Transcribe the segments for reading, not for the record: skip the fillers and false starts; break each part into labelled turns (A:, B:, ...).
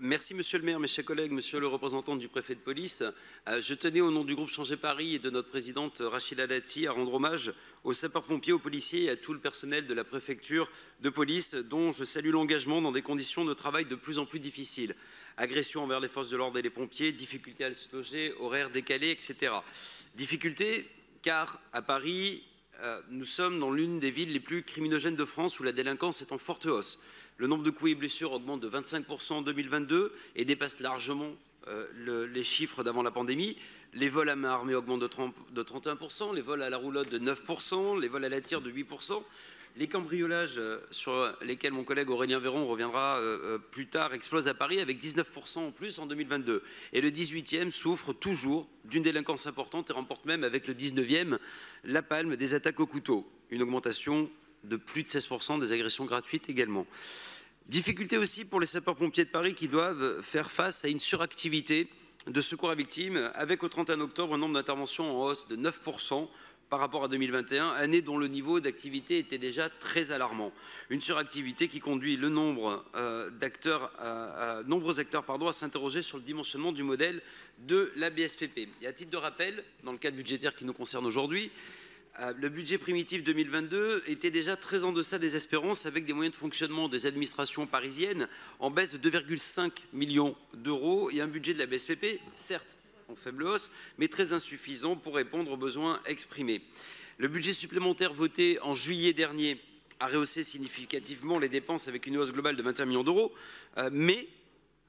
A: Merci Monsieur le maire, mes chers collègues, Monsieur le représentant du préfet de police. Je tenais au nom du groupe Changer Paris et de notre présidente Rachida Dati à rendre hommage aux sapeurs-pompiers, aux policiers et à tout le personnel de la préfecture de police dont je salue l'engagement dans des conditions de travail de plus en plus difficiles. Agressions envers les forces de l'ordre et les pompiers, difficultés à se loger, horaires décalés, etc. Difficultés car à Paris, nous sommes dans l'une des villes les plus criminogènes de France où la délinquance est en forte hausse. Le nombre de coups et blessures augmente de 25% en 2022 et dépasse largement les chiffres d'avant la pandémie. Les vols à main armée augmentent de 31%, les vols à la roulotte de 9%, les vols à la tire de 8%. Les cambriolages sur lesquels mon collègue Aurélien Véron reviendra plus tard explosent à Paris avec 19% en plus en 2022. Et le 18e souffre toujours d'une délinquance importante et remporte même avec le 19e la palme des attaques au couteau. Une augmentation de plus de 16% des agressions gratuites également. Difficulté aussi pour les sapeurs-pompiers de Paris qui doivent faire face à une suractivité de secours à victimes avec au 31 octobre un nombre d'interventions en hausse de 9% par rapport à 2021, année dont le niveau d'activité était déjà très alarmant. Une suractivité qui conduit le nombre nombreux acteurs à s'interroger sur le dimensionnement du modèle de la BSPP. Et à titre de rappel, dans le cadre budgétaire qui nous concerne aujourd'hui, le budget primitif 2022 était déjà très en deçà des espérances avec des moyens de fonctionnement des administrations parisiennes en baisse de 2,5 millions d'euros et un budget de la BSPP, certes en faible hausse, mais très insuffisant pour répondre aux besoins exprimés. Le budget supplémentaire voté en juillet dernier a rehaussé significativement les dépenses avec une hausse globale de 21 millions d'euros, mais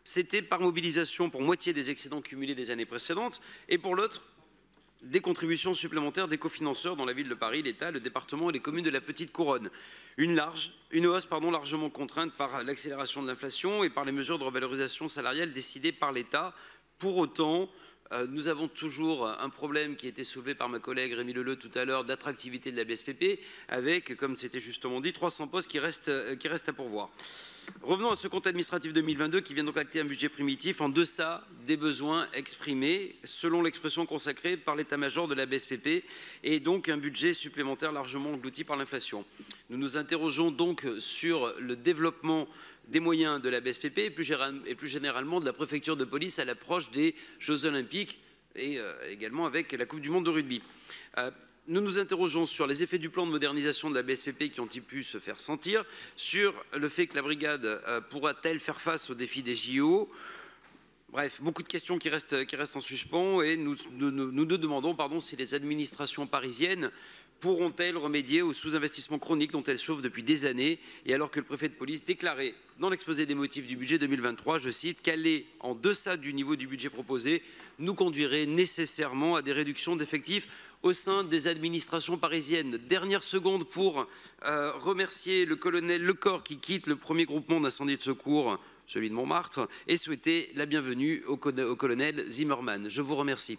A: c'était par mobilisation pour moitié des excédents cumulés des années précédentes et pour l'autre, des contributions supplémentaires des cofinanceurs dans la ville de Paris, l'État, le département et les communes de la Petite Couronne. Une hausse largement contrainte par l'accélération de l'inflation et par les mesures de revalorisation salariale décidées par l'État. Pour autant, nous avons toujours un problème qui a été soulevé par ma collègue Rémi Leleu tout à l'heure d'attractivité de la BSPP avec, comme c'était justement dit, 300 postes qui restent à pourvoir. Revenons à ce compte administratif 2022 qui vient donc acter un budget primitif en deçà des besoins exprimés selon l'expression consacrée par l'état-major de la BSPP et donc un budget supplémentaire largement englouti par l'inflation. Nous nous interrogeons donc sur le développement des moyens de la BSPP et plus généralement de la préfecture de police à l'approche des Jeux Olympiques et également avec la Coupe du Monde de rugby. Nous nous interrogeons sur les effets du plan de modernisation de la BSPP qui ont-ils pu se faire sentir, sur le fait que la brigade pourra-t-elle faire face aux défis des JO. Bref, beaucoup de questions qui restent en suspens et nous demandons si les administrations parisiennes pourront-elles remédier au sous-investissement chronique dont elles souffrent depuis des années et alors que le préfet de police déclarait dans l'exposé des motifs du budget 2023, je cite, qu'aller en deçà du niveau du budget proposé nous conduirait nécessairement à des réductions d'effectifs au sein des administrations parisiennes. Dernière seconde pour remercier le colonel Lecor qui quitte le premier groupement d'incendie de secours, celui de Montmartre, et souhaiter la bienvenue au colonel Zimmermann. Je vous remercie.